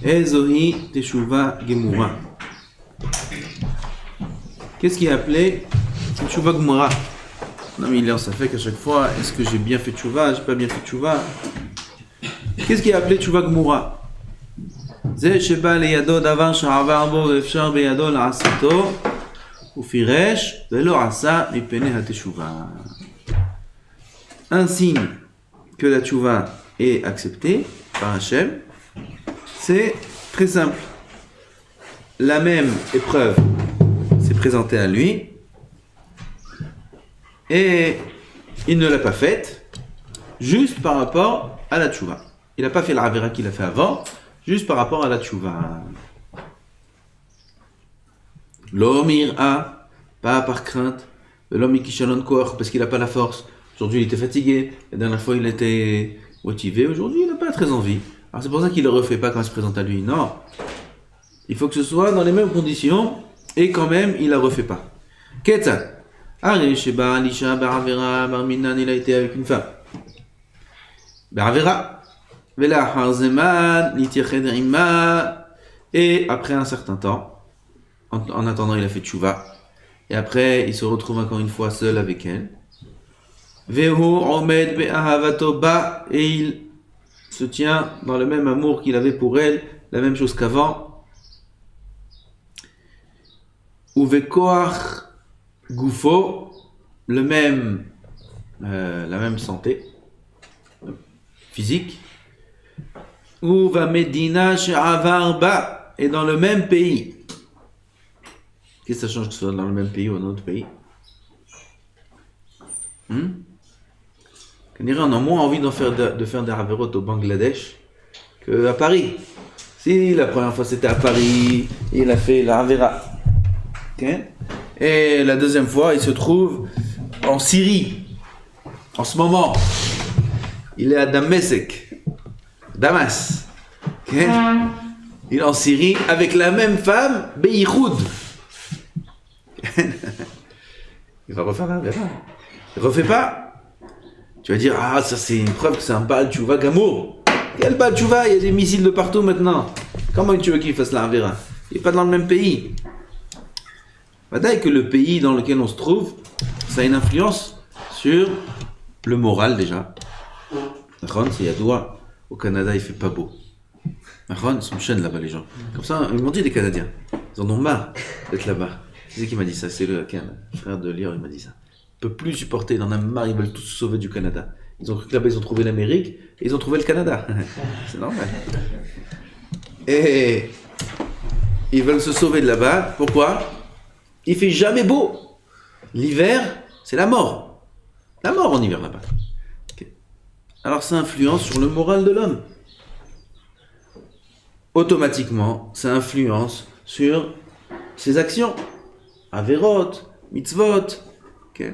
Ezohi Teshuva Gemura. Qu'est-ce qui est appelé Teshuva Gemura? Non mais ça fait qu'à chaque fois, est-ce que j'ai bien fait Teshuva, j'ai pas bien fait Teshuva? Qu'est-ce qui est appelé Teshuva Gemura? זה שבא לידו דבר שעבר בו ואפשר בידו לעשותו ופירש ולא עשה מפני התשובה. Un signe que la tchouva est acceptée par Hachem, c'est très simple. La même épreuve s'est présentée à lui et il ne l'a pas faite juste par rapport à la tchouva. Il n'a pas fait l'avera qu'il a fait avant, juste par rapport à la tchouva. L'homme ira, pas par crainte, l'homme ikishalon koach, parce qu'il n'a pas la force. Aujourd'hui, il était fatigué. La dernière fois, il était motivé. Aujourd'hui, il n'a pas très envie. Alors, c'est pour ça qu'il ne le refait pas quand il se présente à lui. Non. Il faut que ce soit dans les mêmes conditions et quand même, il ne la refait pas. Ketzat. Aré, Sheba, Alisha, Baravera, Barminan, il a été avec une femme. Baravera. Vela, Harzeman, Nitiached Rima. Et après un certain temps, en attendant, il a fait tchouva. Et après, il se retrouve encore une fois seul avec elle. Vehu omed be'ahavato ba, et il se tient dans le même amour qu'il avait pour elle, la même chose qu'avant. Uvekoach gufo, la même santé physique. Uva medina she'avar ba, et dans le même pays. Qu'est-ce que ça change que ce soit dans le même pays ou dans un autre pays? On a moins envie de faire des Haverot au Bangladesh qu'à Paris. Si la première fois c'était à Paris, il a fait la Havera. Okay? Et la deuxième fois, il se trouve en Syrie. En ce moment, il est à Damas. Okay? Il est en Syrie avec la même femme, Beyhoud. Il va refaire la Havera. Il refait pas. Tu vas dire, ah, ça c'est une preuve que c'est un Baal Tchouva Gamour. Quel Baal Tchouva? Il y a des missiles de partout maintenant. Comment tu veux qu'il fasse la Havera? Il n'est pas dans le même pays. Badaï que le pays dans lequel on se trouve, ça a une influence sur le moral déjà. C'est Yadoua. Au Canada, il fait pas beau. Ils sont chaînes là-bas, les gens. Comme ça, ils m'ont dit des Canadiens. Ils en ont marre d'être là-bas. C'est qui m'a dit ça? C'est le frère de Lior, il m'a dit ça. Ils ne peuvent plus supporter, ils en ont marre, ils veulent tous se sauver du Canada. Ils ont cru que là-bas, ils ont trouvé l'Amérique et ils ont trouvé le Canada. C'est normal. Et ils veulent se sauver de là-bas. Pourquoi? Il fait jamais beau. L'hiver, c'est la mort. La mort en hiver là-bas. Okay. Alors ça influence sur le moral de l'homme. Automatiquement, ça influence sur ses actions. Averot, mitzvot. Okay.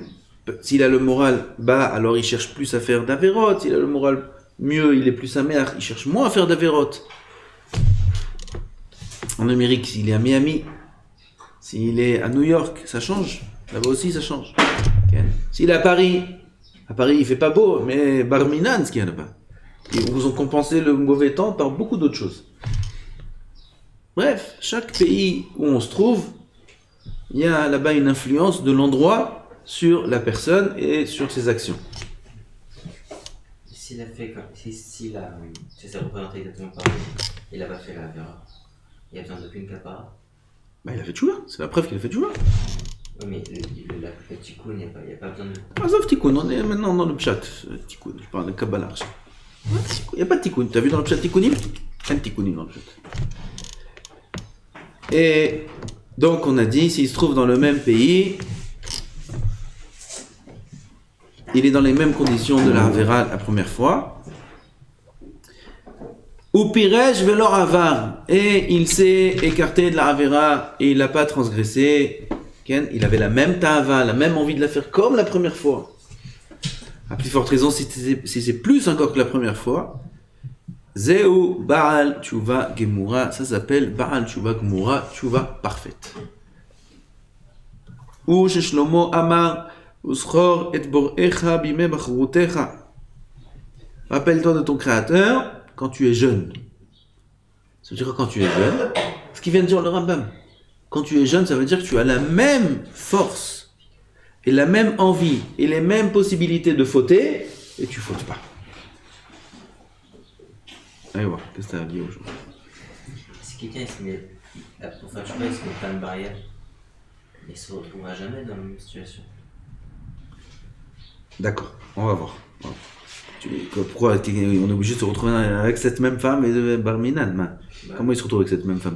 S'il a le moral bas, alors il cherche plus à faire d'averot. S'il a le moral mieux, il est plus amer, il cherche moins à faire d'averot. En Amérique, s'il est à Miami, s'il est à New York, ça change. Là-bas aussi, ça change. Okay. S'il est à Paris il fait pas beau, mais Barminan, ce qu'il y a là-bas. Ils ont compensé le mauvais temps par beaucoup d'autres choses. Bref, chaque pays où on se trouve, il y a là-bas une influence de l'endroit sur la personne et sur ses actions. S'il a fait comme si s'est représenté exactement pareil, il n'a pas fait la Vera, il n'y a besoin d'aucune kapara. Bah il a fait tchouva, c'est la preuve qu'il a fait tchouva. Oui, mais le tikkun, il n'y a pas besoin de. Pas sauf tikkun, on est maintenant dans le pshat. Tikkun, je parle de Kabbalah. Il n'y a pas de tikkun. Tu as vu dans le pshat tikkunim? Un tikkunim dans le pshat. Et donc on a dit, s'il se trouve dans le même pays, il est dans les mêmes conditions de la Havera la première fois. Ou pirej velo avar, et il s'est écarté de la Havera et il n'a pas transgressé. Il avait la même ta'ava, la même envie de la faire comme la première fois. À plus forte raison, si c'est plus encore que la première fois, Zeu Baal Tchouva Gemura, ça s'appelle Baal Tchouva Gemura, Tchouva parfaite. Ou chez Shlomo Amar, Uschor et Bor'echa bime bachrutecha. Rappelle-toi de ton Créateur quand tu es jeune. Ça veut dire que quand tu es jeune, ce qui vient de dire le Rambam, quand tu es jeune, ça veut dire que tu as la même force et la même envie et les mêmes possibilités de fauter et tu fautes pas. Allez voir, qu'est-ce que tu as à dire aujourd'hui? Si quelqu'un il se met, pour faire choix, il se met plein de barrières, il se retrouvera jamais dans la même situation. D'accord, on va voir. Pourquoi on est obligé de se retrouver avec cette même femme et de Barminan? Comment il se retrouve avec cette même femme?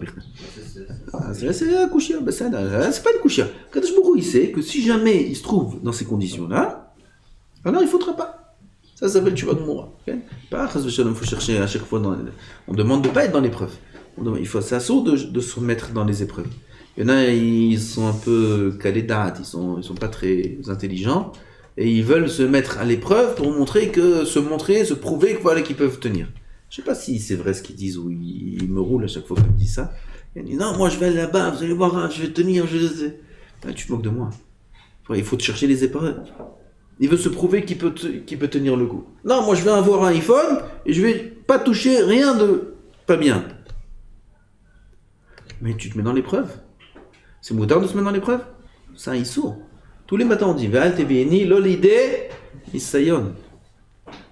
C'est un kouchia, c'est pas une kouchia. Kadosh Baruch Hu, il sait que si jamais il se trouve dans ces conditions-là, alors il ne faudra pas. Ça s'appelle tu vas de Moura. Pas il faut chercher à chaque fois. On demande de ne pas être dans l'épreuve. C'est assaut de se mettre dans les épreuves. Il y en a, ils sont un peu calés dates, ils sont pas très intelligents. Et ils veulent se mettre à l'épreuve pour se prouver que voilà qu'ils peuvent tenir. Je sais pas si c'est vrai ce qu'ils disent ou ils me roulent à chaque fois qu'ils me disent ça. Ils disent non, moi je vais aller là-bas, vous allez voir, je vais tenir, tu te moques de moi. Il faut te chercher les épreuves. Il veut se prouver qu'il peut tenir le coup. Non, moi je vais avoir un iPhone et je vais pas toucher rien de pas bien. Mais tu te mets dans l'épreuve. C'est moudard de se mettre dans l'épreuve. C'est un issour. Tous les matins on dit Ve'al tevieni l'olide isayon.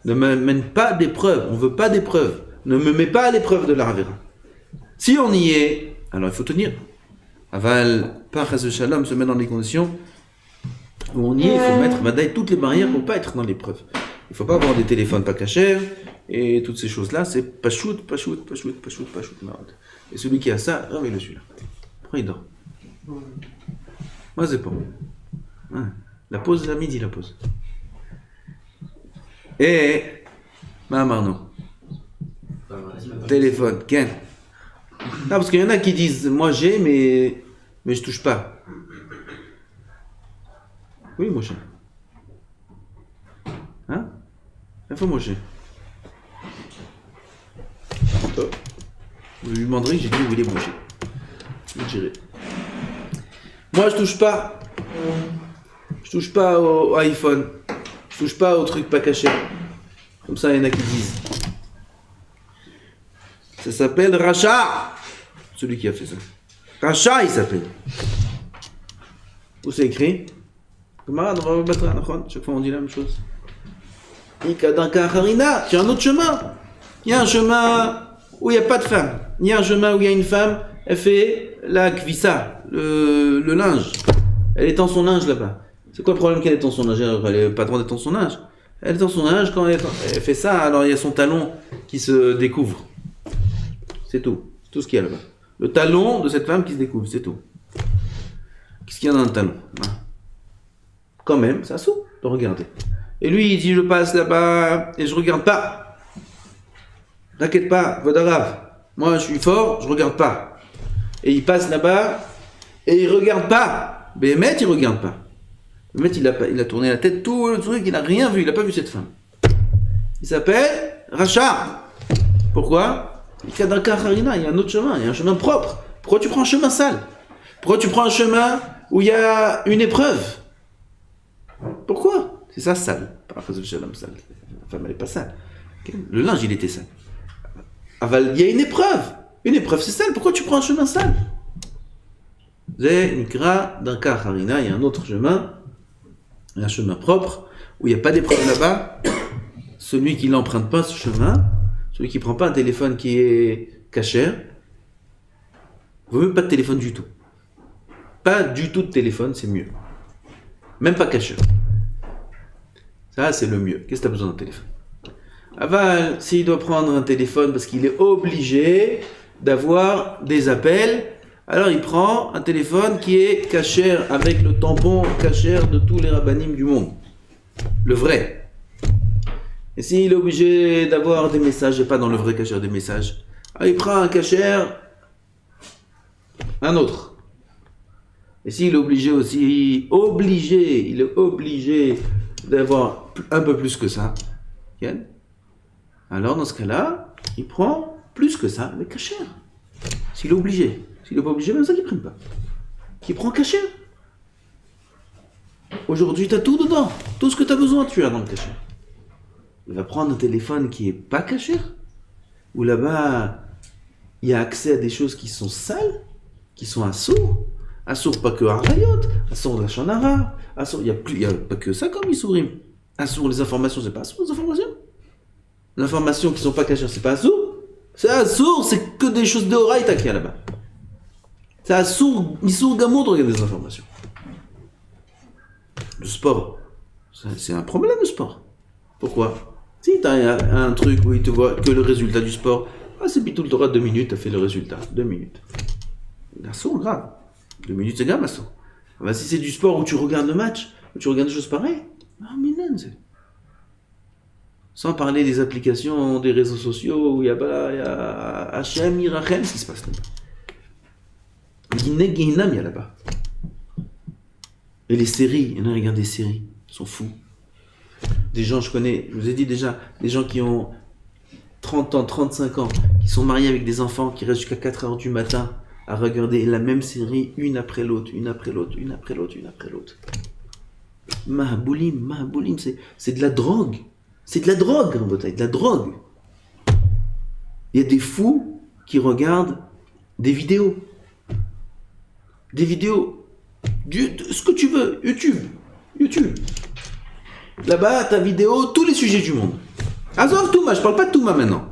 Ne me mène pas d'épreuve, on veut pas d'épreuve. Ne me mets pas à l'épreuve de la ravera. Si on y est, alors il faut tenir. Aval, pas chas shalom, se met dans des conditions où on y est, il faut mettre vadaï toutes les barrières pour pas être dans l'épreuve. Il ne faut pas avoir des téléphones pas cachés et toutes ces choses-là, c'est pachout, marad. Et celui qui a ça, réveille-le celui-là. Après il dort. Moi c'est pas. Ouais. La pause, à midi la pause. Et Marno. Téléphone, Ken. Non, parce qu'il y en a qui disent moi j'ai, mais je touche pas. Oui, Moshe. Hein? Il faut Moshe. Vous lui demanderez, j'ai dit où il est Moshe. Je dirai. Moi je touche pas. Je touche pas au iPhone. Je touche pas au truc pas caché. Comme ça, il y en a qui disent. Ça s'appelle Racha. Celui qui a fait ça. Racha, il s'appelle. Où c'est écrit? Camarade, on va battre un achon. Chaque fois, on dit la même chose. Ikadanka Harina. Il y a un autre chemin. Il y a un chemin où il n'y a pas de femme. Il y a un chemin où il y a une femme. Elle fait la kvissa, le linge. Elle est en son linge là-bas. C'est quoi le problème qu'elle est en son linge? Elle n'a pas le droit d'être en son linge. Elle est en son linge, quand elle fait ça, alors il y a son talon qui se découvre. C'est tout. C'est tout ce qu'il y a là-bas. Le talon de cette femme qui se découvre, c'est tout. Qu'est-ce qu'il y a dans le talon? Quand même, ça saute de regarder. Et lui, il dit, je passe là-bas et je regarde pas. T'inquiète pas, Vodarav. Moi, je suis fort, je regarde pas. Et il passe là-bas et il regarde pas. Béhémet, il regarde pas. Béhémet, il a tourné la tête, tout le truc, il n'a rien vu, il n'a pas vu cette femme. Il s'appelle Racha. Pourquoi? Il y a un autre chemin, il y a un chemin propre. Pourquoi tu prends un chemin sale? Pourquoi tu prends un chemin où il y a une épreuve? Pourquoi? C'est ça sale. Par rapport au shalom sale. La femme, elle n'est pas sale. Le linge, il était sale. Il y a une épreuve. Une épreuve, c'est sale. Pourquoi tu prends un chemin sale? Zé, Nikra, Danka, Harina, il y a un autre chemin. Il y a un chemin propre, où il n'y a pas d'épreuve là-bas. Celui qui n'emprunte pas ce chemin, celui qui ne prend pas un téléphone qui est caché, ne veut même pas de téléphone du tout. Pas du tout de téléphone, c'est mieux. Même pas caché. Ça, c'est le mieux. Qu'est-ce que tu as besoin d'un téléphone? Aval, s'il doit prendre un téléphone parce qu'il est obligé d'avoir des appels, alors il prend un téléphone qui est caché avec le tampon caché de tous les rabbanim du monde. Le vrai. Et s'il est obligé d'avoir des messages et pas dans le vrai caché des messages, alors il prend un caché, un autre. Et s'il est obligé aussi, il est obligé d'avoir un peu plus que ça, alors dans ce cas-là, il prend plus que ça, mais caché. S'il est obligé. S'il n'est pas obligé, même ça qu'il ne prenne pas. Qu'il prend caché. Aujourd'hui, tu as tout dedans. Tout ce que tu as besoin, tu as dans le caché. Il va prendre un téléphone qui n'est pas caché. Ou là-bas, il a accès à des choses qui sont sales, qui sont assourds. Assourds pas que Harayot, assourds la Shonara, assourds, il y a pas que ça comme Issourim. Assourds les informations, c'est pas assourds les informations. Les informations qui sont pas cachées, c'est pas assourds. C'est assourds, c'est que des choses de Horaïta qu'il y a là-bas. C'est assourds, Issour Gamour de regarder des informations. Le sport, c'est un problème le sport. Pourquoi? Si tu as un truc où il te voit que le résultat du sport, c'est Bitoul Torah 2 minutes, tu as fait le résultat. 2 minutes. Assourd, grave. 2 minutes, c'est grave, assourd. Si c'est du sport où tu regardes le match, où tu regardes des choses pareilles, sans parler des applications, des réseaux sociaux, où il y a Hachem, Irachem, ce qui se passe là-bas. Guinée, Guinam, il y a là-bas. Et les séries, il y en a qui regardent des séries, ils sont fous. Des gens, je connais, je vous ai dit déjà, des gens qui ont 30 ans, 35 ans, qui sont mariés avec des enfants, qui restent jusqu'à 4 heures du matin à regarder la même série, une après l'autre, une après l'autre, une après l'autre, une après l'autre. Mahaboulim, c'est de la drogue. C'est de la drogue, Rabotai, de la drogue. Il y a des fous qui regardent des vidéos. Des vidéos. Ce que tu veux. YouTube. Là-bas, ta vidéo, tous les sujets du monde. Azov Touma, je parle pas de Touma maintenant.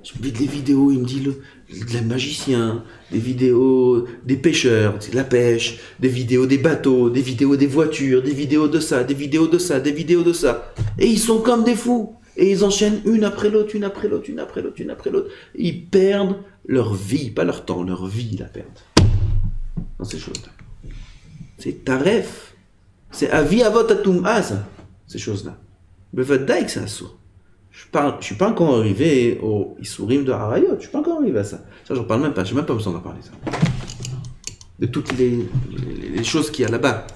Je vis des vidéos, il me dit de la magicien, des vidéos des pêcheurs, c'est la pêche, des vidéos des bateaux, des vidéos des voitures, des vidéos de ça, des vidéos de ça, des vidéos de ça. Et ils sont comme des fous. Et ils enchaînent une après l'autre, une après l'autre, une après l'autre, une après l'autre. Ils perdent leur vie, pas leur temps, leur vie, ils la perdent. Dans ces choses-là. C'est taref. C'est avi avot atum'a, ça, ces choses-là. Bevadaïk, c'est un sourd. Je suis pas encore arrivé au Issourim de Harayot, je suis pas encore arrivé à ça. Ça, j'en parle même pas, j'ai même pas besoin d'en parler, ça. De toutes les choses qu'il y a là-bas.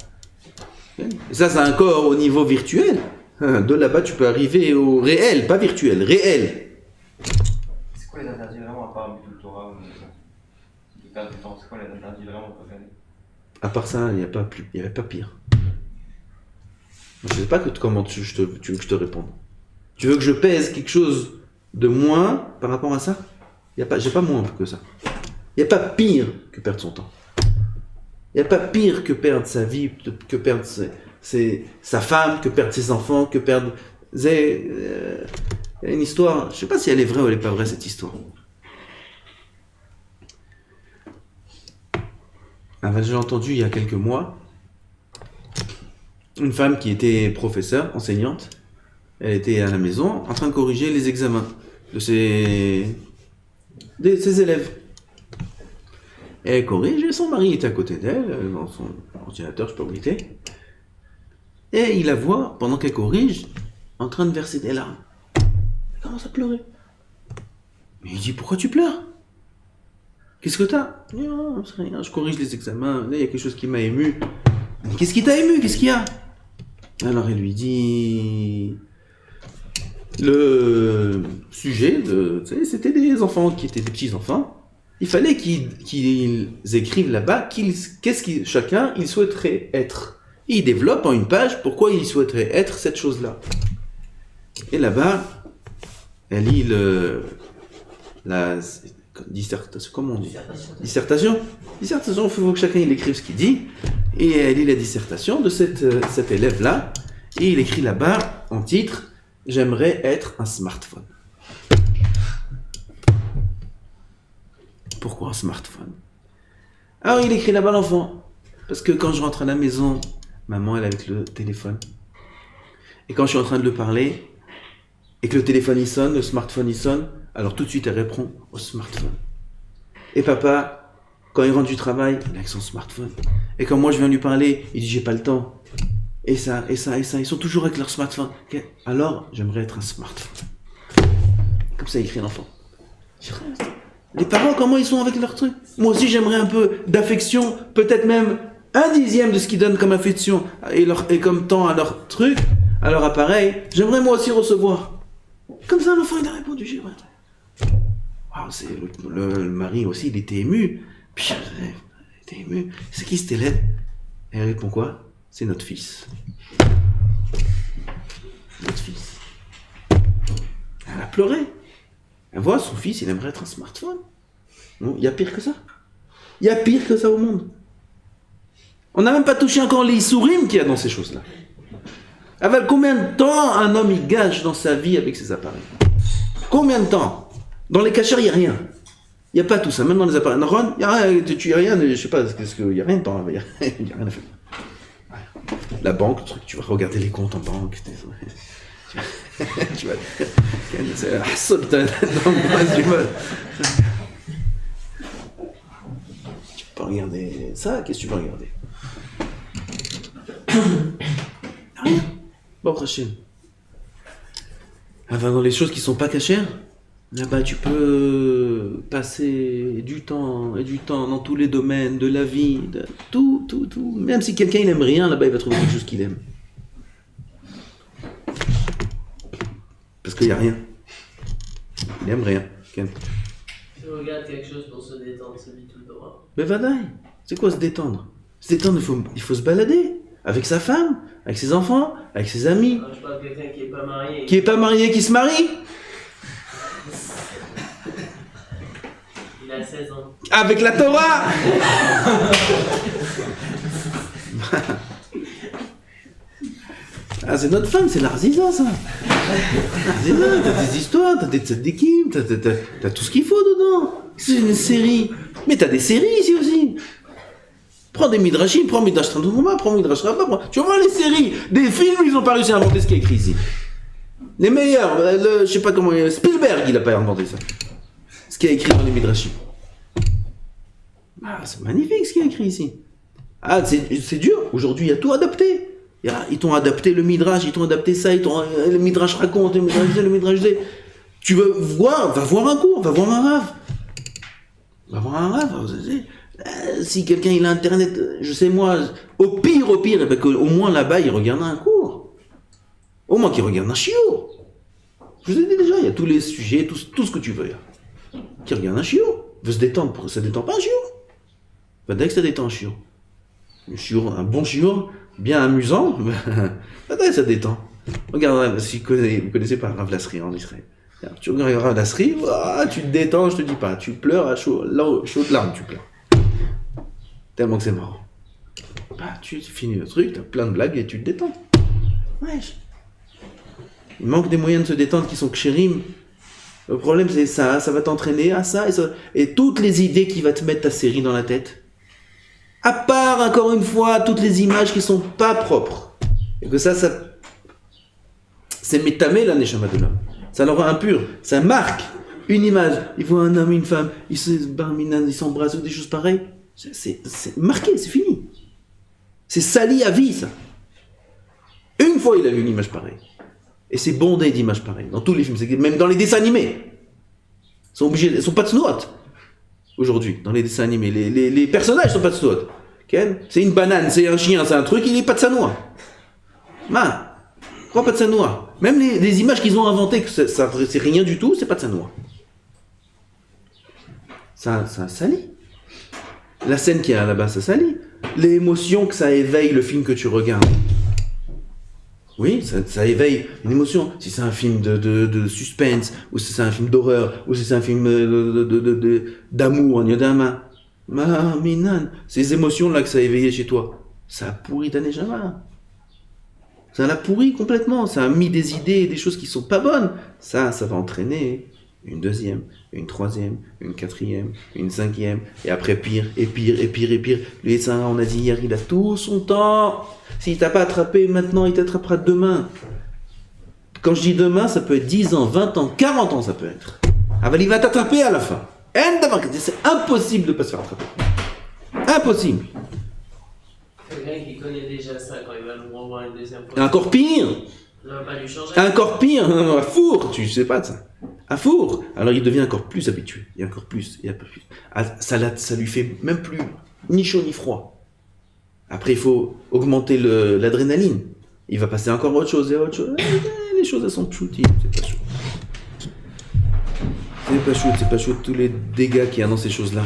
Et ça, c'est encore au niveau virtuel. De là-bas, tu peux arriver au réel, pas virtuel, réel. C'est quoi les interdits vraiment à part Bitul Torah ou de perdre du temps? C'est quoi les interdits vraiment pour faire? À part ça, il n'y avait pas pire. Je sais pas comment tu veux que je te réponde. Tu veux que je pèse quelque chose de moins par rapport à ça? J'ai pas moins que ça. Il n'y a pas pire que perdre son temps. Il n'y a pas pire que perdre sa vie, que perdre sa femme, que perdre ses enfants, que perdre... Il y a une histoire, je ne sais pas si elle est vraie ou elle n'est pas vraie, cette histoire. J'ai entendu il y a quelques mois une femme qui était professeure, enseignante. Elle était à la maison en train de corriger les examens de ses élèves. Et elle corrige et son mari était à côté d'elle, dans son ordinateur, je ne sais pas où il était. Et il la voit, pendant qu'elle corrige, en train de verser des larmes. Elle commence à pleurer. Mais il dit, pourquoi tu pleures? Qu'est-ce que t'as? Non, c'est rien, je corrige les examens, là, il y a quelque chose qui m'a ému. Mais qu'est-ce qui t'a ému? Qu'est-ce qu'il y a? Alors il lui dit... Le sujet, c'était des enfants qui étaient des petits-enfants. Il fallait qu'ils écrivent là-bas chacun il souhaiterait être. Et il développe en une page pourquoi il souhaiterait être cette chose-là. Et là-bas, elle lit la dissertation, comment on dit? Dissertation, il faut que chacun il écrive ce qu'il dit. Et elle lit la dissertation de cet élève-là. Et il écrit là-bas, en titre, « J'aimerais être un smartphone ». Pourquoi un smartphone? Alors il écrit là-bas l'enfant. Parce que quand je rentre à la maison, maman elle est avec le téléphone. Et quand je suis en train de le parler, et que le téléphone il sonne, le smartphone il sonne, alors tout de suite elle répond au smartphone. Et papa, quand il rentre du travail, il est avec son smartphone. Et quand moi je viens lui parler, il dit j'ai pas le temps. Et ça, ils sont toujours avec leur smartphone. Okay. Alors, j'aimerais être un smartphone. Comme ça, il écrit l'enfant. Les parents, comment ils sont avec leur truc? Moi aussi, j'aimerais un peu d'affection, peut-être même 1/10 de ce qu'ils donnent comme affection et comme temps à leur truc, à leur appareil. J'aimerais moi aussi recevoir. Comme ça, l'enfant, il a répondu. J'ai wow, le mari aussi, il était ému. Puis, il était ému. C'est qui cet élève? Et elle répond quoi? C'est notre fils. Notre fils. Elle a pleuré. Elle voit son fils, il aimerait être un smartphone. Non, il y a pire que ça. Il y a pire que ça au monde. On n'a même pas touché encore les sourim qu'il y a dans ces choses-là. Avec combien de temps un homme il gage dans sa vie avec ses appareils? Combien de temps? Dans les cachers, il n'y a rien. Il n'y a pas tout ça. Même dans les appareils. Il n'y a rien, tu as rien, je sais pas, il n'y a rien de temps. Il n'y a rien à faire. La banque, le truc, tu vas regarder les comptes en banque. Tu vas. C'est la saute dans le bras du mode. Tu peux regarder ça, qu'est-ce que tu peux regarder? Rien. Bon, prochaine. Enfin, dans les choses qui sont pas cachères, là-bas tu peux passer du temps et du temps dans tous les domaines de la vie, de tout. Même si quelqu'un il aime rien, là-bas il va trouver quelque chose qu'il aime. Parce qu'il n'y a rien. Il aime rien. Ken. Tu regardes quelque chose pour se détendre, c'est du tout droit. Mais vadaï, c'est quoi se détendre? Se détendre, il faut se balader. Avec sa femme, avec ses enfants, avec ses amis. Non, je parle de quelqu'un qui est pas marié. Qui est pas marié, qui se marie? Il a 16 ans. Avec la Torah. Ah, c'est notre femme, c'est l'Arziza, ça. L'Arziza, t'as des histoires, t'as des tzadikim, t'as tout ce qu'il faut dedans. C'est une série. Mais t'as des séries ici aussi. Prends des midrashim, prends Midrash Tandouma, prends Midrash Rabbah, tu vas voir les séries. Des films, ils ont pas réussi à inventer ce qui est écrit ici. Les meilleurs, je sais pas comment, Spielberg, il a pas inventé ça. Ce qui est écrit dans les midrashim. Ah, c'est magnifique ce qui est écrit ici. Ah, c'est dur. Aujourd'hui, il y a tout adapté. Ils t'ont adapté le midrash, ils t'ont adapté ça, le midrash raconte, le midrash dit. Tu veux voir, va voir un cours, va voir un rave. Va voir un rave. Si quelqu'un il a internet, je sais moi, au pire, eh ben, au moins là-bas il regarde un cours. Au moins qu'il regarde un chiot. Je vous ai dit déjà, il y a tous les sujets, tout ce que tu veux. Qui regarde un chiot. Veut se détendre, ça détend pas un chiot. Bah, dès que ça détend un chiot. Un bon chiot, bien amusant, bah, ça détend. Regarde, si vous connaissez pas Rav Lasri en Israël. Tu regardes Rav Lasri, tu te détends, je te dis pas. Tu pleures à chaud de larmes, tu pleures. Tellement que c'est marrant. Bah, tu finis le truc, t'as plein de blagues et tu te détends. Wesh. Il manque des moyens de se détendre qui sont kshérim. Le problème c'est ça va t'entraîner à ça et toutes les idées qui va te mettre ta série dans la tête. À part, encore une fois, toutes les images qui sont pas propres. Et que ça c'est métamé la neshama de l'homme. Ça le rend impur. Ça marque une image. Il voit un homme, une femme, ils s'embrassent ou des choses pareilles. C'est marqué, c'est fini. C'est sali à vie, ça. Une fois, il a vu une image pareille. Et c'est bondé d'images pareilles. Dans tous les films, même dans les dessins animés. Ils sont pas tsnoot. Aujourd'hui, dans les dessins animés, les personnages sont pas tsnoot. C'est une banane, c'est un chien, c'est un truc, il est pas de sanoua. Pourquoi pas de sanoua? Même les images qu'ils ont inventées, que ça c'est rien du tout, c'est pas de sanoua. Ça salit. La scène qu'il y a là-bas, ça salit. L'émotion que ça éveille le film que tu regardes. Oui, ça éveille une émotion. Si c'est un film de suspense, ou si c'est un film d'horreur, ou si c'est un film d'amour, minan. Ces émotions-là que ça a éveillé chez toi, ça a pourri ta neshama. Ça l'a pourri complètement. Ça a mis des idées, des choses qui sont pas bonnes. Ça va entraîner une deuxième, une troisième, une quatrième, une cinquième, et après pire, et pire, et pire, et pire. Lui, ça, on a dit hier, il a tout son temps. S'il t'a pas attrapé maintenant, il t'attrapera demain. Quand je dis demain, ça peut être 10 ans, 20 ans, 40 ans, ça peut être. Ah ben, il va t'attraper à la fin. C'est impossible de pas se faire attraper. Impossible. Quelqu'un qui connaît déjà ça, quand il va nous revoir une deuxième fois. Et encore pire. Ça va pas lui changer. Encore pire, un four, tu sais pas de ça. Un four. Alors il devient encore plus habitué. Et encore plus, et un peu plus. Ça lui fait même plus ni chaud ni froid. Après, il faut augmenter l'adrénaline. Il va passer encore autre chose et autre chose. Les choses, elles sont pchouties. C'est pas chaud. C'est pas chaud. Tous les dégâts qu'il y a dans ces choses-là.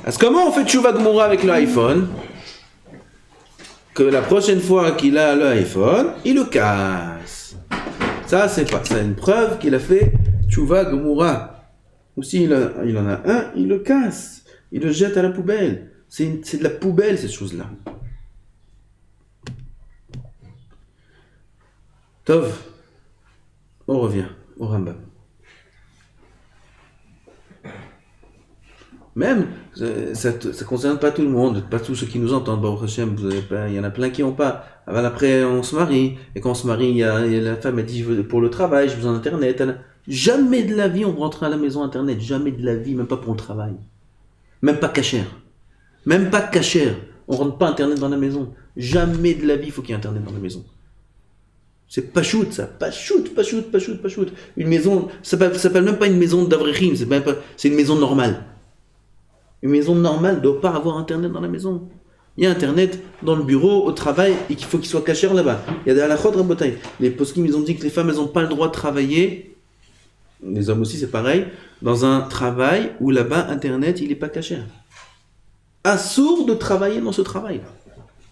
Alors, comment on fait Tchouva Gmoura avec l'iPhone? Que la prochaine fois qu'il a l'iPhone, il le casse. Ça, c'est pas. C'est une preuve qu'il a fait Tchouva Gmoura. Ou s'il il en a un, il le casse, il le jette à la poubelle. C'est de la poubelle, ces choses-là. Tov, on revient au Rambam. Même, ça ne concerne pas tout le monde, pas tous ceux qui nous entendent. Baruch Hashem, il y en a plein qui n'ont pas. Après, on se marie, et quand on se marie, la femme a dit pour le travail, j'ai besoin d'Internet. Jamais de la vie on rentre à la maison Internet, jamais de la vie, même pas pour le travail. Même pas cachère. Même pas cachère. On rentre pas Internet dans la maison. Jamais de la vie il faut qu'il y ait Internet dans la maison. C'est pas shoot ça, pas shoot. Une maison, ça s'appelle même pas une maison d'Avrechim, c'est une maison normale. Une maison normale ne doit pas avoir Internet dans la maison. Il y a Internet dans le bureau, au travail, et qu'il faut qu'il soit caché là-bas. Il y a des halachot rabotai. Les poskim, ils ont dit que les femmes, elles n'ont pas le droit de travailler, les hommes aussi, c'est pareil, dans un travail où là-bas, Internet, il n'est pas caché. Assourd de travailler dans ce travail-là.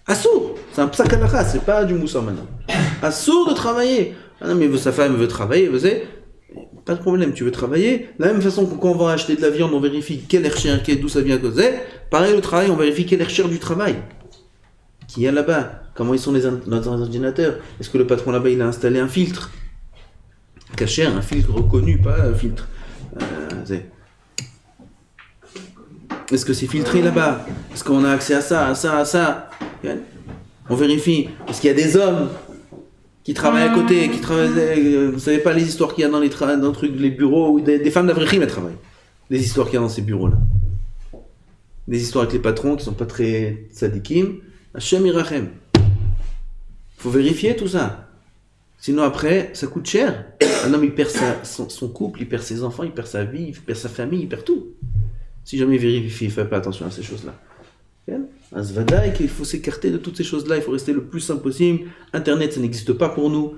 Assourd. C'est un psak halakha, c'est pas du moussa maintenant. Assourd de travailler. Ah non, mais sa femme veut travailler, vous savez. Pas de problème, tu veux travailler. De la même façon que quand on va acheter de la viande, on vérifie quel hercher, d'où ça vient causer. Pareil, le travail, on vérifie quel hercher du travail. Qui y a là-bas. Comment ils sont nos ordinateurs. Est-ce que le patron là-bas, il a installé un filtre caché, un filtre reconnu, pas un filtre. Est-ce que c'est filtré là-bas? Est-ce qu'on a accès à ça, à ça, à ça? On vérifie. Est-ce qu'il y a des hommes qui travaillent à côté, qui travaillent, vous savez pas les histoires qu'il y a dans les bureaux où des femmes d'Avrechim elles travaillent. Les histoires qu'il y a dans ces bureaux-là. Des histoires avec les patrons qui sont pas très tzadikim. Hashem Irachem. Faut vérifier tout ça. Sinon après, ça coûte cher. Un homme il perd son couple, il perd ses enfants, il perd sa vie, il perd sa famille, il perd tout. Si jamais il vérifie, il fait pas attention à ces choses-là. Azvada, et qu'il faut s'écarter de toutes ces choses-là, il faut rester le plus simple possible. Internet, ça n'existe pas pour nous.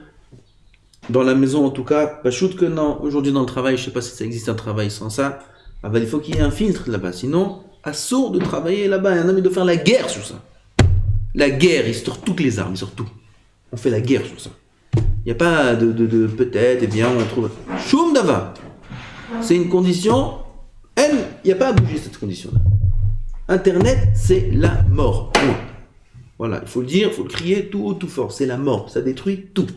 Dans la maison, en tout cas, pas shoot que non. Aujourd'hui, dans le travail, je sais pas si ça existe un travail sans ça. Ah ben, il faut qu'il y ait un filtre là-bas. Sinon, assourd de travailler là-bas. Un homme, il doit faire la guerre sur ça. La guerre, il sort toutes les armes, il sort tout. On fait la guerre sur ça. Il n'y a pas de peut-être, eh bien, on trouve. Choum dava. C'est une condition. Il n'y a pas à bouger cette condition-là. Internet, c'est la mort. Point. Voilà, il faut le dire, il faut le crier tout haut, tout fort. C'est la mort, ça détruit tout.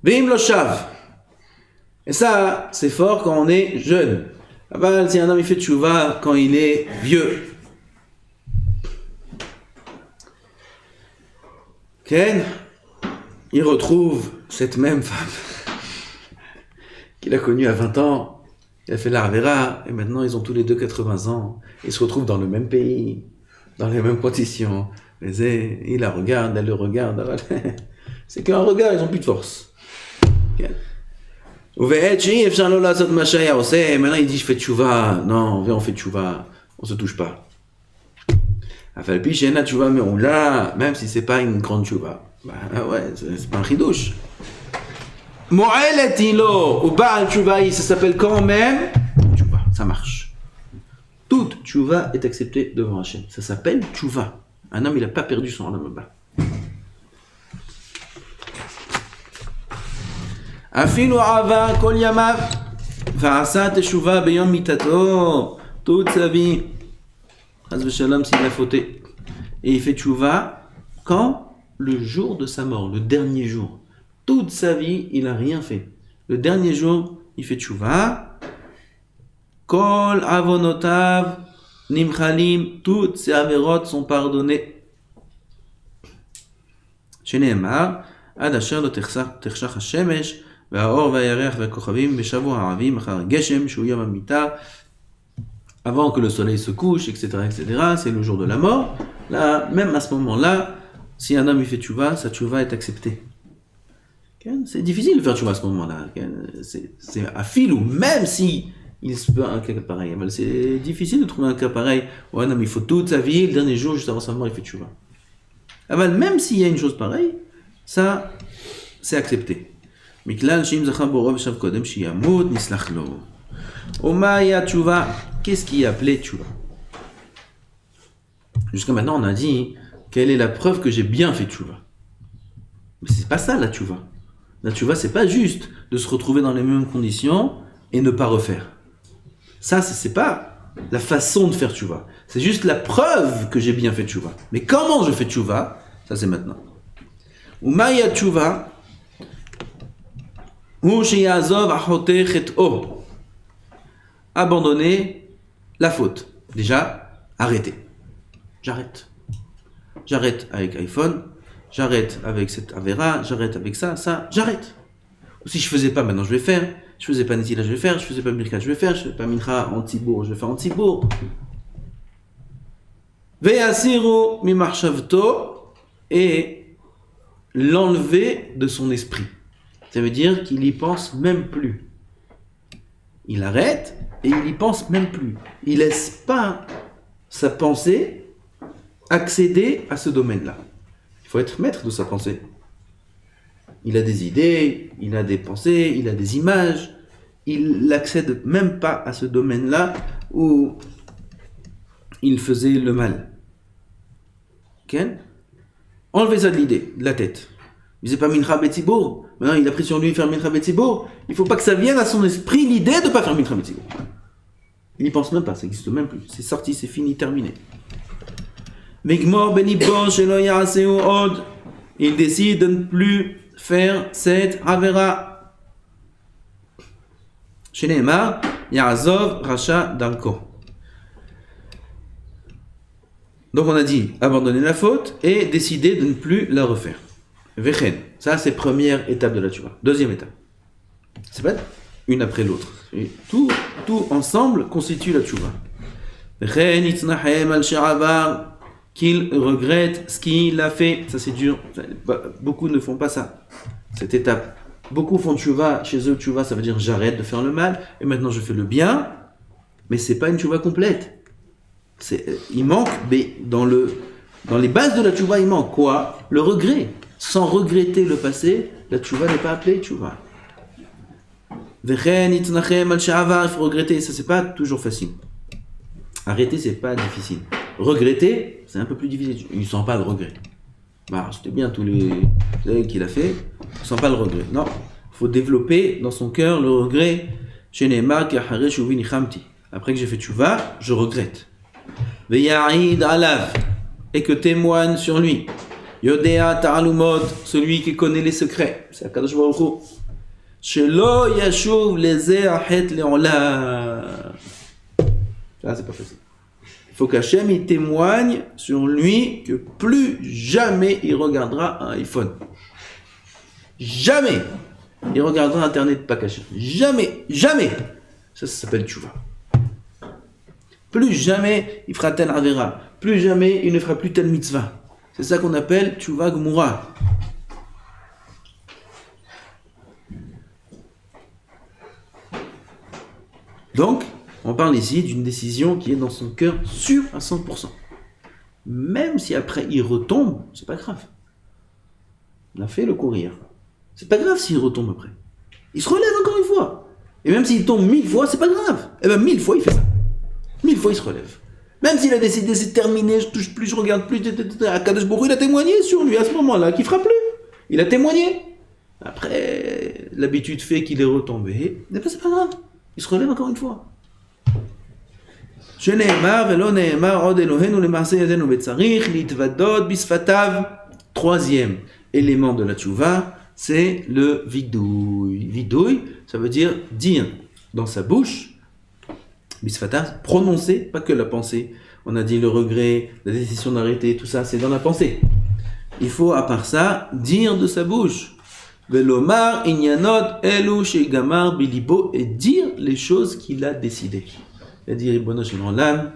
Veim lo shav. Et ça, c'est fort quand on est jeune. Aval, si un homme il fait tchouva quand il est vieux. Ken, il retrouve cette même femme qu'il a connue à 20 ans. Il a fait l'Arvera, et maintenant ils ont tous les deux 80 ans. Ils se retrouvent dans le même pays, dans les mêmes conditions. Mais il la regarde, elle le regarde. C'est qu'un regard, ils n'ont plus de force. Et maintenant il dit je fais tchouva. Non, viens, on fait tchouva. On se touche pas. Mais on l'a, même si c'est pas une grande tchouva. Bah ouais, c'est pas un ridouche. Mo'elet ilo ou ba'al tchouva, ça s'appelle quand même tchouva, ça marche. Toute tchouva est acceptée devant Hachem. Ça s'appelle tchouva. Un homme, il n'a pas perdu son âme bas. Afilu ava kol yamav va'asa teshuva beyom mitato. Toute sa vie, Chas v'shalom, s'il a fauté. Et il fait tchouva quand? Le jour de sa mort, le dernier jour. Toute sa vie, il n'a rien fait. Le dernier jour, il fait tchouva. Kol avonotav nimchalim. Toutes ses avérotes sont pardonnées. Sheneemar, ad asher lo tershach hashemesh, והאור והירח והכוכבים בשבוע הערבים אחר הגשם שהוא יום המיתה. Avant que le soleil se couche, etc., c'est le jour de la mort. Là, même à ce moment-là, si un homme il fait tchouva, sa tchouva est acceptée. C'est difficile de faire tchouva à ce moment-là. C'est à fil ou même si il se peut un cas pareil. C'est difficile de trouver un cas pareil. Ouais, non, mais il faut toute sa vie, le dernier jour, juste avant sa mort, il fait tchouva. Même s'il y a une chose pareille, ça, c'est accepté. Miklal shim zachar borov shav kodem shiyamut nislach lo. Omaya tchouva. Qu'est-ce qui est appelé tchouva? Jusqu'à maintenant, on a dit quelle est la preuve que j'ai bien fait tchouva. Mais c'est pas ça la tchouva. La tchouva, c'est pas juste de se retrouver dans les mêmes conditions et ne pas refaire. Ça, c'est pas la façon de faire tchouva. C'est juste la preuve que j'ai bien fait tchouva. Mais comment je fais tchouva? Ça, c'est maintenant. Ou ma'ya tchouva, ou sheyazov achote chet'o. Abandonner la faute. Déjà, arrêter. J'arrête. J'arrête avec iPhone, j'arrête avec cette Avera, j'arrête avec ça, j'arrête. Ou si je faisais pas, maintenant je vais faire. Je faisais pas Netila, je vais faire. Je faisais pas Birkat, je vais faire. Je fais pas Mincha en Tibour, je vais faire en Tibour. Ve'asiru mimarshavto, et l'enlever de son esprit. Ça veut dire qu'il y pense même plus. Il arrête et il y pense même plus. Il laisse pas sa pensée accéder à ce domaine-là. Il faut être maître de sa pensée. Il a des idées, il a des pensées, il a des images. Il n'accède même pas à ce domaine-là où il faisait le mal. Okay? Enlevez ça de l'idée, de la tête. Il disait pas Mincha Betzibour. Maintenant, il a pris sur lui de faire Mincha Betzibour. Il ne faut pas que ça vienne à son esprit l'idée de ne pas faire Mincha Betzibour. Il n'y pense même pas, ça n'existe même plus. C'est sorti, c'est fini, terminé. Il décide de ne plus faire cette Avera. Sheneemar, Ya'azov Racha Darko. Donc on a dit abandonner la faute et décider de ne plus la refaire. Vechen, ça c'est première étape de la tchouva. Deuxième étape. C'est pas une après l'autre. Tout ensemble constitue la tchouva. Vechen itznahem al she'avar, qu'il regrette ce qu'il a fait. Ça c'est dur. Beaucoup ne font pas ça. Cette étape. Beaucoup font tchouva. Chez eux, tchouva, ça veut dire j'arrête de faire le mal et maintenant je fais le bien. Mais c'est pas une tchouva complète. Il manque, mais dans les bases de la tchouva, il manque quoi? Le regret. Sans regretter le passé, la tchouva n'est pas appelée tchouva. Vechen itznachem al she'avar, il faut regretter. Ça c'est pas toujours facile. Arrêter, c'est pas difficile. Regretter, c'est un peu plus difficile. Il ne sent pas le regret. Bah, c'était bien tous les qu'il a fait. Il ne sent pas le regret. Non. Il faut développer dans son cœur le regret. Après que j'ai fait tchouva, je regrette. Ve'ya'id alav, et que témoigne sur lui. Yodea ta'alumot, celui qui connaît les secrets. C'est Akadosh Baruch Hu. Shelo yashuv leze ahet le'olam. Ça, c'est pas facile. Il faut qu'Hachem il témoigne sur lui que plus jamais il regardera un iPhone. Jamais il regardera Internet pas caché. Jamais, jamais. Ça s'appelle tchouva. Plus jamais il fera tel avera. Plus jamais il ne fera plus tel mitzvah. C'est ça qu'on appelle tchouva gmura. Donc, on parle ici d'une décision qui est dans son cœur sûre à 100%. Même si après il retombe, c'est pas grave. Il a fait le courir. C'est pas grave s'il retombe après. Il se relève encore une fois. Et même s'il tombe 1000 fois, c'est pas grave. Et bien 1000 fois il fait ça. 1000 fois il se relève. Même s'il a décidé c'est terminé, je touche plus, je regarde plus, Akadosh Baruch Hu, il a témoigné sur lui à ce moment-là, qu'il fera plus. Il a témoigné. Après, l'habitude fait qu'il est retombé. Et bien c'est pas grave. Il se relève encore une fois. Troisième élément de la tchouva, c'est le vidouille. Vidouille, ça veut dire dire dans sa bouche, bisfatav, prononcer, pas que la pensée. On a dit le regret, la décision d'arrêter, tout ça, c'est dans la pensée. Il faut, à part ça, dire de sa bouche. Velomar inyanot elu shegamar bilibo, et dire les choses qu'il a décidées. C'est-à-dire, Ribono shel olam,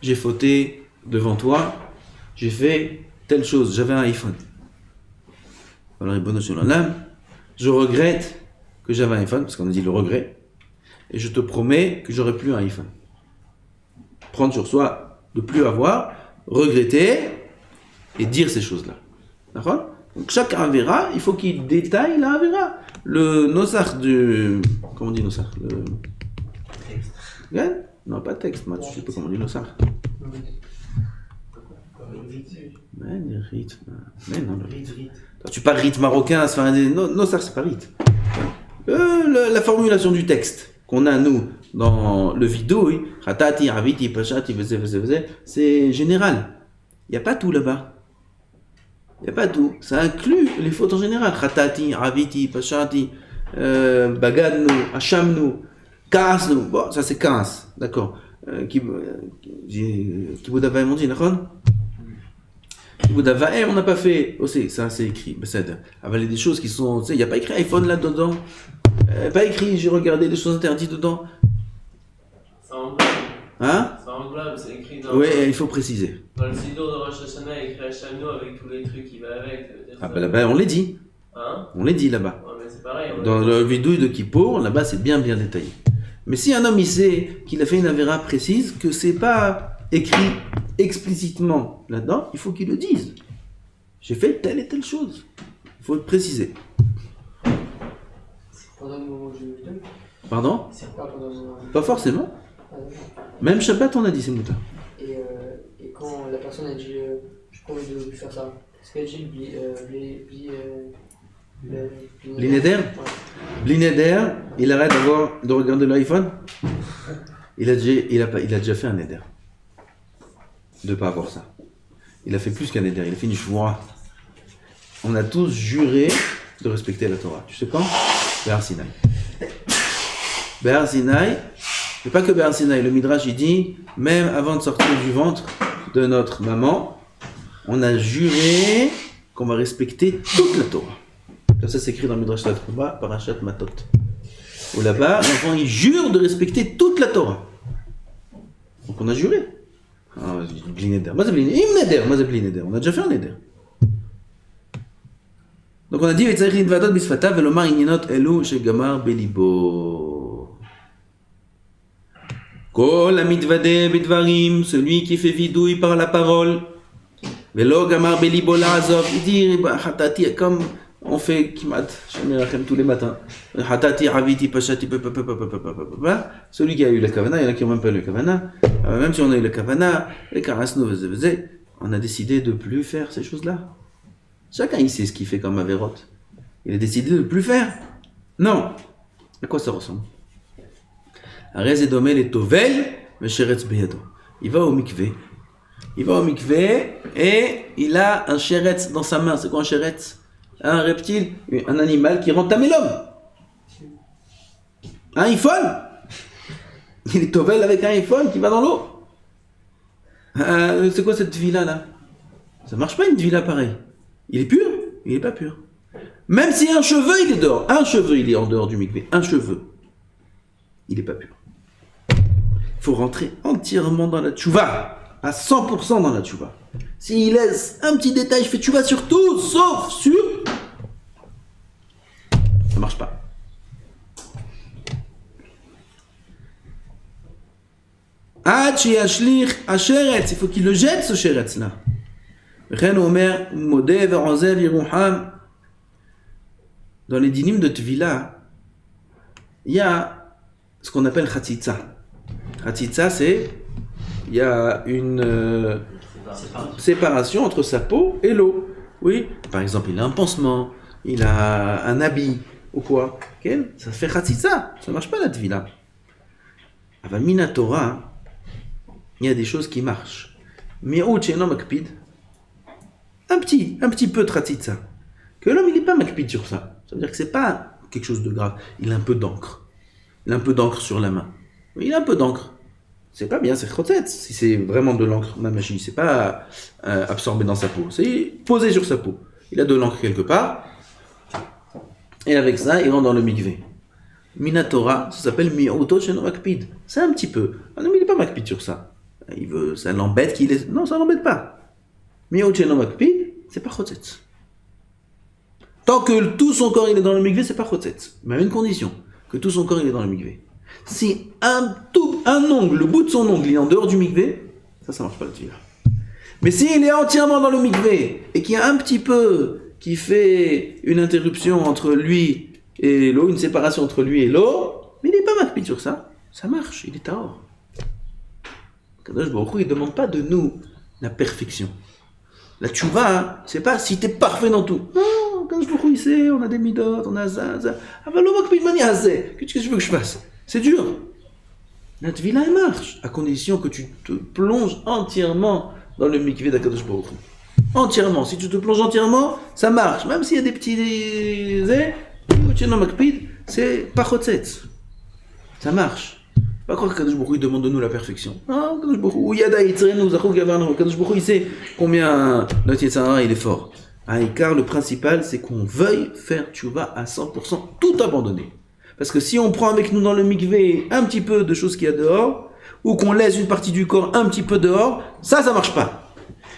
j'ai fauté devant toi, j'ai fait telle chose, j'avais un iPhone. Alors, Ribono shel olam, je regrette que j'avais un iPhone, parce qu'on a dit le regret, et je te promets que j'aurai plus un iPhone. Prendre sur soi de plus avoir, regretter et dire ces choses-là. D'accord? Donc chaque Avera, il faut qu'il détaille la Avera. Le nosach du... Comment on dit nosach? Le... Texte. Non, pas texte, moi, je sais pas comment on dit nosach. Mais le rythme... Mais non, le rythme. Tu parles rythme marocain, nosach c'est pas rythme. La formulation du texte qu'on a, nous, dans le vidouille, Khatati, Raviti, Pashati, c'est général. Il n'y a pas tout là-bas. Il n'y a pas tout. Ça inclut les fautes en général. Khatati, Raviti, Pashati, Bagadnu, Hashamnu, Kaasnu. Bon, ça c'est Kaas, d'accord. Kibudavaim, on dit, d'accord? Kibudavaim, on n'a pas fait aussi, ça c'est écrit. Il y a des choses qui sont. Tu sais, il n'y a pas écrit iPhone là-dedans. Pas écrit, j'ai regardé des choses interdites dedans. Ça englobe. Hein? Ça englobe, c'est écrit dans. Oui, il faut préciser. Dans le Sidour de Rosh Hashanah, il y a écrit Hachamno avec tous les trucs qui vont avec. Ça veut dire Ah ça. bah là-bas, on les dit. Hein? On les dit là-bas. Ouais, mais c'est pareil. Dans le vidouille de Kippour, là-bas, c'est bien détaillé. Mais si un homme, il sait qu'il a fait une avéra précise, que c'est pas écrit explicitement là-dedans, il faut qu'il le dise. J'ai fait telle et telle chose. Il faut le préciser. C'est pendant le moment du vidéo. Pardon? C'est pas pendant le moment du Pas forcément. Ah, d'accord. Même Shabbat, on a dit, c'est mouta. Et quand la personne a dit je promets de lui faire ça, est-ce qu'elle dit Blineder? Ouais. Blineder, il arrête de regarder l'iPhone. Il a déjà fait un neder. De ne pas avoir ça. Il a fait plus qu'un neder, il a fait une joie. On a tous juré de respecter la Torah. Tu sais quand? Behar Sinaï. Behar Sinaï, mais pas que Behar Sinaï, le Midrash il dit, même avant de sortir du ventre de notre maman, on a juré qu'on va respecter toute la Torah. Comme ça c'est écrit dans le Midrash Tavkouba, Parashat Matot. Où là-bas, l'enfant il jure de respecter toute la Torah. Donc on a juré. Blineder. Moi c'est Blineder. On a déjà fait un neder. Donc on a dit Kol hamitvadeh bidvarim, celui qui fait vidouille par la parole. Velo gamar belibo la'azov, il dit hatati, comme on fait kimat shenirachem tous les matins. Hatati aviti pashati celui qui a eu la kavana, il y en a qui n'ont même pas eu la kavana. Même si on a eu la kavana, les karasno on a décidé de plus faire ces choses-là. Chacun il sait ce qu'il fait comme averot. Il a décidé de ne plus faire. Non. À quoi ça ressemble? Arez et domel et tovel, mesheretz beyado. Il va au mikvé. Et il a un sheretz dans sa main. C'est quoi un sheretz? Un reptile, un animal qui rentre à l'homme. Un iPhone. Il est tovel avec un iPhone qui va dans l'eau. C'est quoi cette vie-là là? Ça marche pas une vie-là pareille. Il est pur? Il est pas pur. Même si un cheveu il est dehors. Un cheveu il est en dehors du mikvé. Un cheveu. Il est pas pur. Il faut rentrer entièrement dans la tchouva. À 100% dans la tchouva. S'il laisse un petit détail, il fait tchouva sur tout, sauf sur... Ça marche pas. Il faut qu'il le jette ce sheretz là. Dans les dynimes de Tvila, il y a ce qu'on appelle Khatzitza. Khatzitza, c'est il y a une séparation entre sa peau et l'eau. Oui, par exemple, il a un pansement, il a un habit ou quoi. Ça fait Khatzitza, ça ne marche pas la Tvila. Avant Minatora, il y a des choses qui marchent. Mi'out she'eno makpid, un petit peu de Khatzitza. Que l'homme il n'est pas makpid sur ça. Ça veut dire que c'est pas quelque chose de grave. Il a un peu d'encre. Il a un peu d'encre sur la main. Oui, il a un peu d'encre. C'est pas bien, c'est chotzetz. Si c'est vraiment de l'encre, ma machine, c'est pas absorbé dans sa peau. C'est posé sur sa peau. Il a de l'encre quelque part. Et avec ça, il rentre dans le mikvé. Minatora, ça s'appelle mi'oto she'eno makpid. C'est un petit peu. Ah non, mais il n'est pas makpid sur ça. Ça l'embête qu'il est. Non, ça l'embête pas. Mi'oto she'eno makpid, c'est pas chotzetz. Tant que tout son corps il est dans le mikvé, c'est pas chotzetz. Mais à une condition, que tout son corps il est dans le mikvé. Si un ongle, le bout de son ongle, il est en dehors du mikvé, ça marche pas le tir. Mais s'il est entièrement dans le mikvé et qu'il y a un petit peu qui fait une interruption entre lui et l'eau, une séparation entre lui et l'eau, mais il n'est pas makpid sur ça, ça marche, il est tahor. Kadosh Baruch Hu, il ne demande pas de nous la perfection. La tchouva, c'est pas si tu es parfait dans tout. Non. Non, quand je me ici, on a des midotes, on a ça. Ah, bah, l'homme qui m'a dit, qu'est-ce que tu veux que je fasse? C'est dur. La tvila, elle marche, à condition que tu te plonges entièrement dans le mikvé d'Akadosh Baruch Hu. Entièrement. Si tu te plonges entièrement, ça marche. Même s'il y a des petits... c'est pas chotzetz. Ça marche. Pas croire que Kadosh Baruch Hu demande de nous la perfection. Non, Kadosh Baruch Hu, Yada Yitzrenu, Zachou Gavarnu. Kadosh Baruch Hu, il sait combien notre Yetzirah, il est fort. Car le principal, c'est qu'on veuille faire tchouva à 100%, tout abandonner. Parce que si on prend avec nous dans le mikvé un petit peu de choses qu'il y a dehors, ou qu'on laisse une partie du corps un petit peu dehors, ça marche pas.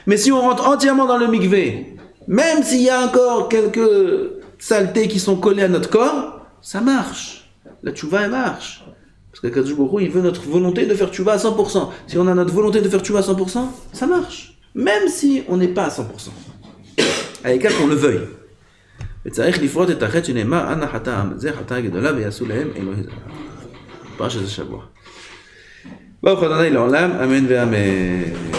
Mais si on rentre entièrement dans le mikvé, même s'il y a encore quelques saletés qui sont collées à notre corps, ça marche. La tchouva, elle marche. Parce que Kadosh Baruch Hu, il veut notre volonté de faire tchouva à 100%. Si on a notre volonté de faire tchouva à 100%, ça marche. Même si on n'est pas à 100%. À l'écart qu'on le veuille. וצריך לפרוט את החטא שנאמר, אנא חטא העם, זה חטאה גדולה ויעשו להם אלוהי זרע. פרשת השבוע. ברוך ה' לעולם, אמן ואמן.